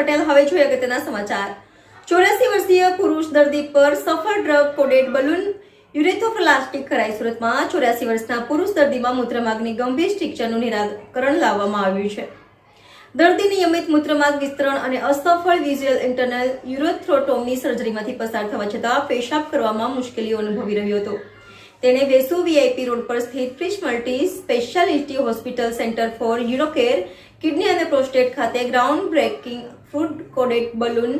પટેલ હવે જોઈએ અગત્યના સમાચાર 84 વર્ષીય પુરુષ દર્દી પર સફળ ડ્રગ કોડેડ બલૂન યુરેથ્રોપ્લાસ્ટિક કરાઈ સુરતમાં 84 વર્ષના પુરુષ દર્દીમાં મૂત્રમાર્ગની ગંભીર સ્ટ્રક્ચરનું નિરાકરણ લાવવામાં આવ્યું છે। દર્દી નિયમિત મૂત્રમાર્ગ વિસ્તરણ અને અસફળ વિઝ્યુઅલ ઇન્ટરનલ યુરેથ્રોટોમી સર્જરીમાંથી પસાર થવા છતાં પેશાબ કરવામાં મુશ્કેલીઓ અનુભવી રહ્યો હતો। તેણે વેસુ વીઆઈપી રોડ પર સ્થિત Krish multi speciality hospital centre for Eurocare kidney અને પ્રોસ્ટેટ ખાતે ground breaking food coated balloon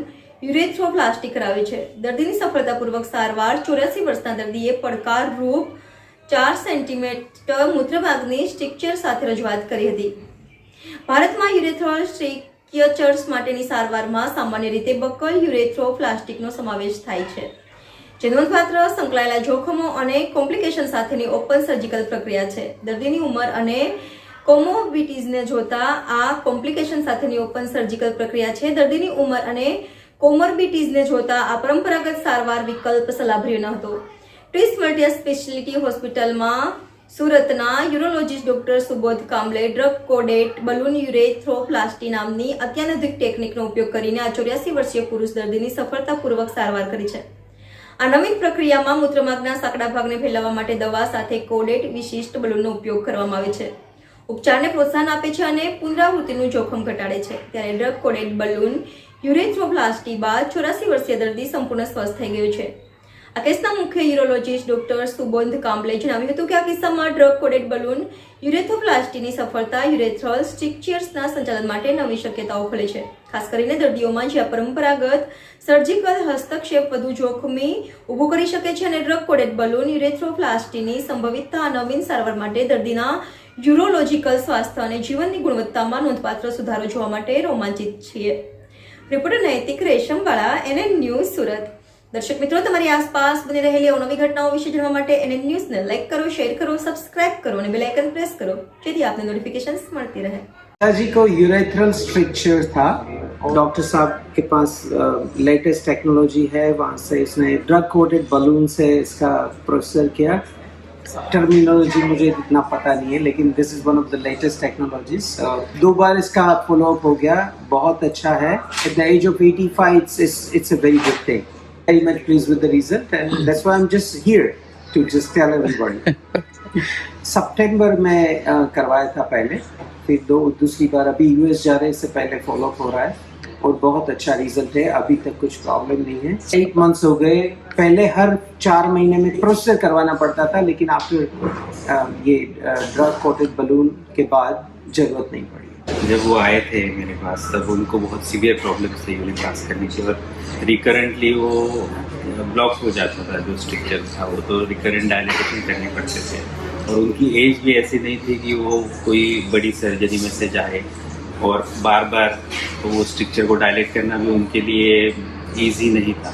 urethroplasty કરાવી છે। દર્દીની સફળતાપૂર્વક સારવાર 84 વર્ષના દર્દીએ પડકારરૂપ 4 સેન્ટીમીટર મૂત્રમાર્ગની સ્ટ્રક્ચર સાથે રજૂઆત કરી હતી। ભારતમાં યુરેથ્રલ સ્ટ્રક્ચર્સ માટેની સારવારમાં સામાન્ય રીતે બકલ યુરેથ્રોપ્લાસ્ટિકનો સમાવેશ થાય છે, જે નોંધપાત્ર સંકળાયેલા જોખમો અને કોમ્પ્લિકેશન સાથેની ઓપન સર્જિકલ પ્રક્રિયા છે। દર્દીની ઉંમર અને કોમોર્બિડિટીઝને જોતા આ કોમ્પ્લિકેશન સાથેની ઓપન સર્જિકલ પ્રક્રિયા છે। દર્દીની ઉંમર અને કોમોર્બિડિટીઝને જોતા આ પરંપરાગત સારવાર વિકલ્પ સલાહભર્યો ન હતો। ક્રિશ મલ્ટી સ્પેશિયાલિટી હોસ્પિટલમાં સુરતના urologist doctor Subodh Kamble drug coated balloon urethroplasty નામની અત્યાધુનિક ટેકનિકનો ઉપયોગ કરીને આ 84 વર્ષીય પુરુષ દર્દીની સફળતાપૂર્વક સારવાર કરી છે। આ નવીન પ્રક્રિયામાં મૂત્રમાર્ગના સાંકડા ભાગને ફેલાવવા માટે દવા સાથે કોડેડ વિશિષ્ટ બલૂનનો ઉપયોગ કરવામાં આવે છે। ઉપચારને પ્રોત્સાહન આપે છે અને પુનરાવૃત્તિનું જોખમ ઘટાડે છે। ત્યારે ડ્રગ કોડેડ બલૂન યુરેથ્રોપ્લાસ્ટી બાદ 84 વર્ષીય દર્દી સંપૂર્ણ સ્વસ્થ થઈ ગયો છે। આ કેસના મુખ્ય યુરોલોજીસ્ટ ડોક્ટર સુબોધ કાંબલે જણાવ્યું હતું કે આ કિસ્સામાં ડ્રગ કોડેડ બલૂન યુરેથ્રોપ્લાસ્ટીની સફળતા યુરેથ્રલ સ્ટ્રક્ચર્સના સંચાલન માટે નવી શક્યતાઓ ખોલે છે, ખાસ કરીને દર્દીઓમાં જ્યાં પરંપરાગત સર્જિકલ હસ્તક્ષેપ વધુ જોખમી ઊભું કરી શકે છે। અને ડ્રગ કોડેડ બલૂન યુરેથ્રોપ્લાસ્ટીની સંભવિતતા આ નવીન સારવાર માટે દર્દીના યુરોલોજીકલ સ્વાસ્થ્ય અને જીવનની ગુણવત્તામાં નોંધપાત્ર સુધારો જોવા માટે રોમાંચિત છીએ। રિપોર્ટર નૈતિક રેશમવાળા, NN ન્યૂઝ, સુરત। દર્શક મિત્રો, તમારી આસપાસ બની રહેલી અવનવી ઘટનાઓ વિશે જાણવા માટે NN ન્યૂઝને લાઈક કરો, શેર કરો, સબસ્ક્રાઇબ કરો અને બેલ આઇકન પ્રેસ કરો, જેથી આપને નોટિફिकेशंस મળતી રહે। जी को यूरेथ्रल स्ट्रक्चर था, डॉक्टर साहब के पास लेटेस्ट टेक्नोलॉजी है, वहाँ से इसने ड्रग कोटेड बलून से इसका प्रोसेसर किया। टर्मिनोलॉजी मुझे इतना पता नहीं है, लेकिन this is one of the latest technologies. 2 बार इसका फॉलोअप हो गया, बहुत अच्छा है। At the age of 85 it's a very good thing. Very much pleased with the result, and that's why I'm just here to just tell everybody. सितंबर में करवाया था पहले, फिर दूसरी बार अभी यूएस जा रहे, इससे पहले फॉलोअप हो रहा है और बहुत अच्छा रिजल्ट है। अभी तक कुछ प्रॉब्लम नहीं है। 8 मंथ्स हो गए। पहले हर 4 महीने में प्रोसेसर करवाना पड़ता था, लेकिन आफ्टर ये ड्रग कोटेड बलून के बाद जरूरत नहीं पड़ी। जब वो आए थे मेरे पास, तब उनको बहुत सीवियर प्रॉब्लम्स थी यूरिन पास करने की, और रिकरेंटली वो ब्लॉक हो जाता था। जो स्ट्रक्चर था वो तो रिकरेंट डायलिटेशन करने पड़ते थे, और उनकी एज भी ऐसी नहीं थी कि वो कोई बड़ी सर्जरी में से जाए, और बार बार तो वो स्ट्रक्चर को डायलेट करना भी उनके लिए ईजी नहीं था।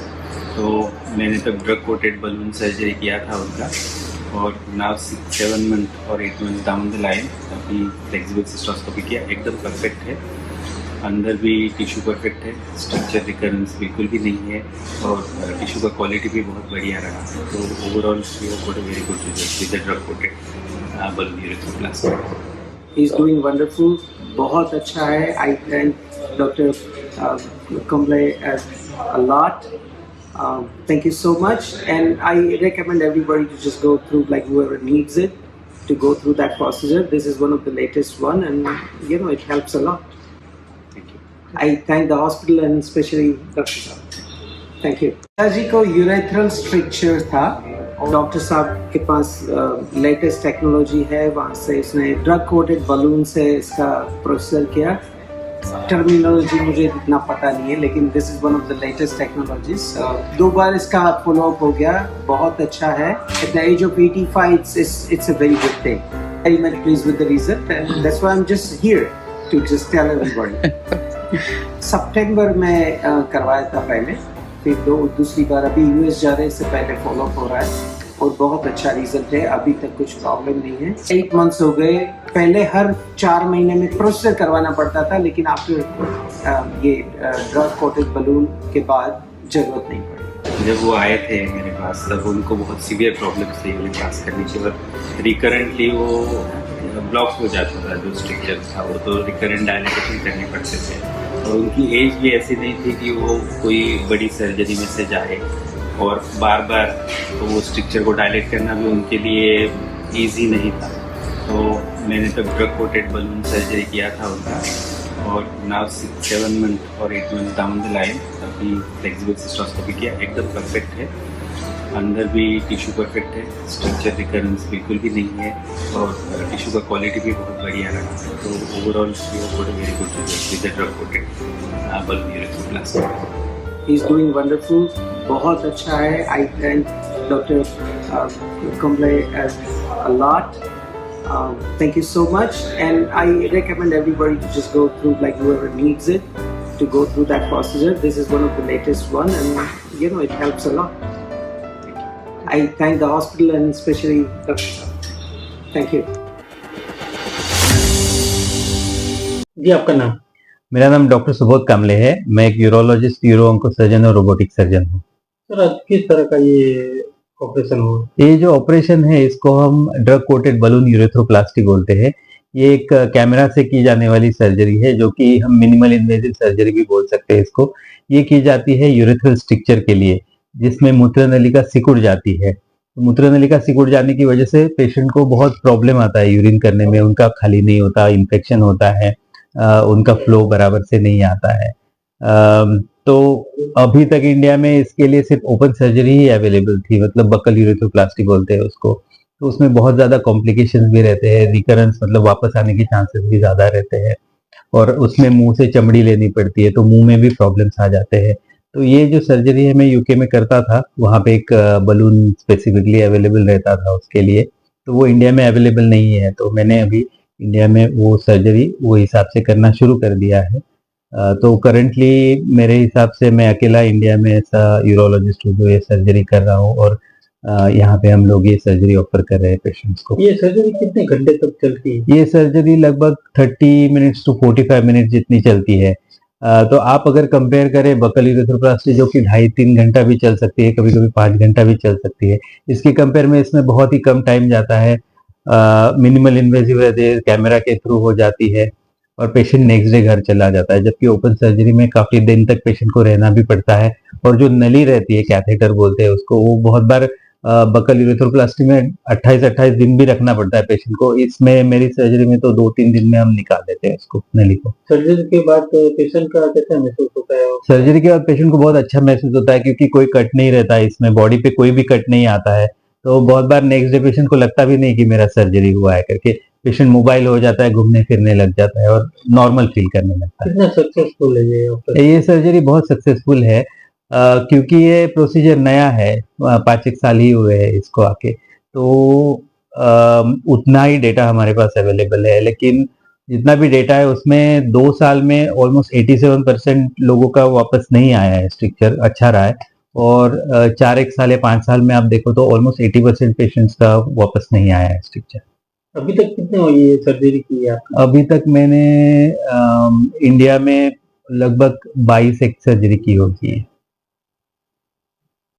तो मैंने तब ड्रग कोटेड बलून सर्जरी किया था उनका, और नाउ 7 मंथ और 8 मंथ डाउन द लाइन अभी फ्लेक्सिबल सिस्टोस्कोपी किया, एकदम परफेक्ट है। अंदर भी टिश्यू परफेक्ट है, स्ट्रक्चर रिकरेंस बिल्कुल भी नहीं है, और टिश्यू का क्वालिटी भी बहुत बढ़िया रहा। तो overall we have got a very good result with the drug coated balloon urethroplasty. He is doing wonderful, बहुत अच्छा है। I thank doctor Kamble a lot. Thank you so much, and I recommend everybody to just go through, like whoever needs it, to go through that procedure. This is one of the latest one, and it helps a lot. Thank you. I thank the hospital and especially Dr. Saab. Thank you. जी को urethral structure था, doctor साहब के पास latest technology है, वहाँ से इसने drug coated balloon से इसका प्रोसेसर किया। टर्मिनोलॉजी मुझे इतना पता नहीं है, लेकिन this is one of the latest technologies. 2 बार इसका फॉलोअप हो गया, बहुत अच्छा है। At the age of 85 it's a very good thing. Very much pleased with the result, and that's why I'm just here to just tell everybody. सितंबर में करवाया था पहले, फिर दूसरी बार अभी यूएस जा रहे, इससे पहले फॉलोअप हो रहा है और बहुत अच्छा रिजल्ट है। अभी तक कुछ प्रॉब्लम नहीं है। 8 मंथ्स हो गए। पहले हर 4 महीने में प्रोसेसर करवाना पड़ता था, लेकिन आफ्टर ये ड्रग कोटेड बलून के बाद जरूरत नहीं पड़ी। जब वो आए थे मेरे पास, तब उनको बहुत सीवियर प्रॉब्लम्स थी यूरिन पास करने की, और रिकरेंटली वो ब्लॉक हो जाता था। जो स्ट्रक्चर था वो तो रिकरेंट डायलिटेशन करने पड़ते थे, और उनकी एज भी ऐसी नहीं थी कि वो कोई बड़ी सर्जरी में से जाए, और बार बार तो वो स्ट्रक्चर को डायलेट करना भी उनके लिए इजी नहीं था। तो मैंने तब ड्रग कोटेड बलून सर्जरी किया था उनका, और नाउ 6-7 मंथ और 8 मंथ डाउन द लाइन अभी फ्लेक्सिबल सिस्टोस्कोपी किया, एकदम परफेक्ट है। अंदर भी टिश्यू परफेक्ट है, स्ट्रक्चर रिकरेंस बिल्कुल भी नहीं है, और टिश्यू का क्वालिटी भी बहुत बढ़िया रहा। तो overall very good result with the drug coated balloon urethroplasty. He is doing wonderful, बहुत अच्छा है। I thank doctor Kumble a lot. Thank you so much, and I recommend everybody to just go through, like whoever needs it, to go through that procedure. This is one of the latest one, and it helps a lot. I thank the hospital and especially Dr. Saab. Thank you. जी, आपका नाम? मेरा नाम doctor Subodh कामले है। मैं एक urologist, euro onco surgeon और robotic surgeon हूँ। Sir, आज किस तरह का ये ऑपरेशन हुआ? ये जो ऑपरेशन है इसको हम ड्रग कोटेड बलून यूरेथ्रोप्लास्टी बोलते हैं। ये एक कैमरा से की जाने वाली सर्जरी है, जो कि हम मिनिमल इन्वेजिव सर्जरी भी बोल सकते हैं इसको। ये की जाती है यूरेथ्रल स्ट्रक्चर के लिए, जिसमें मूत्र नलिका सिकुड़ जाती है। मूत्र नलिका सिकुड़ जाने की वजह से पेशेंट को बहुत प्रॉब्लम आता है यूरिन करने में, उनका खाली नहीं होता, इन्फेक्शन होता है, उनका फ्लो बराबर से नहीं आता है। तो अभी तक इंडिया में इसके लिए सिर्फ ओपन सर्जरी ही अवेलेबल थी, मतलब बकल यूरेथ्रोप्लास्टी बोलते हैं उसको। तो उसमें बहुत ज्यादा कॉम्प्लिकेशंस भी रहते हैं, रिकरेंस मतलब वापस आने के चांसेस भी ज्यादा रहते हैं, और उसमें मुंह से चमड़ी लेनी पड़ती है, तो मुंह में भी प्रॉब्लम्स आ जाते हैं। तो ये जो सर्जरी है मैं यूके में करता था, वहाँ पे एक बलून स्पेसिफिकली अवेलेबल रहता था उसके लिए, तो वो इंडिया में अवेलेबल नहीं है। तो मैंने अभी इंडिया में वो सर्जरी वो हिसाब से करना शुरू कर दिया है। तो करंटली मेरे हिसाब से मैं अकेला इंडिया में ऐसा यूरोलॉजिस्ट हूँ जो ये सर्जरी कर रहा हूँ, और यहाँ पे हम लोग ये सर्जरी ऑफर कर रहे हैं पेशेंट्स को। ये सर्जरी कितने घंटे तक चलती है? ये सर्जरी लगभग 30 मिनट्स टू 45 मिनट जितनी चलती है। तो आप अगर कंपेयर करें बकल यूरेथ्रोप्लास्टी जो कि 2.5-3 घंटा भी चल सकती है, कभी कभी 5 घंटा भी चल सकती है, इसके कंपेयर में इसमें बहुत ही कम टाइम जाता है। मिनिमल इन्वेजिव रहती है, कैमरा के थ्रू हो जाती है, और पेशेंट नेक्स्ट डे घर चला जाता है। जबकि ओपन सर्जरी में काफी दिन तक पेशेंट को रहना भी पड़ता है, और जो नली रहती है, कैथेटर बोलते हैं उसको, वो बहुत बार बकल यूरेथ्रोप्लास्टी में 28-28 दिन भी रखना पड़ता है पेशेंट को। इसमें मेरी सर्जरी में तो 2-3 दिन में हम निकाल देते हैं उसको, नली को। सर्जरी के बाद पेशेंट का कैसा महसूस होता है? सर्जरी के बाद पेशेंट को बहुत अच्छा महसूस होता है, क्योंकि कोई कट नहीं रहता है इसमें, बॉडी पे कोई भी कट नहीं आता है। तो बहुत बार नेक्स्ट डे पेशेंट को लगता भी नहीं कि मेरा सर्जरी हुआ है करके। पेशेंट मोबाइल हो जाता है, घूमने फिरने लग जाता है, और नॉर्मल फील करने लगता है। कितना सक्सेसफुल है ये ऑपरेशन? ये सर्जरी बहुत सक्सेसफुल है, क्योंकि ये प्रोसीजर नया है, 5-1 साल ही हुए हैं इसको आके। तो उतना ही डेटा हमारे पास अवेलेबल है, लेकिन जितना भी डेटा है उसमें 2 साल में ऑलमोस्ट 87% लोगों का वापस नहीं आया है, स्ट्रक्चर अच्छा रहा है। और 4-1 साल या 5 साल में आप देखो तो ऑलमोस्ट 80% पेशेंट्स का वापस नहीं आया है स्ट्रक्चर। अभी तक कितने हुई ये सर्जरी की है आपने? अभी तक मैंने इंडिया में लगभग 22 एक सर्जरी की होगी।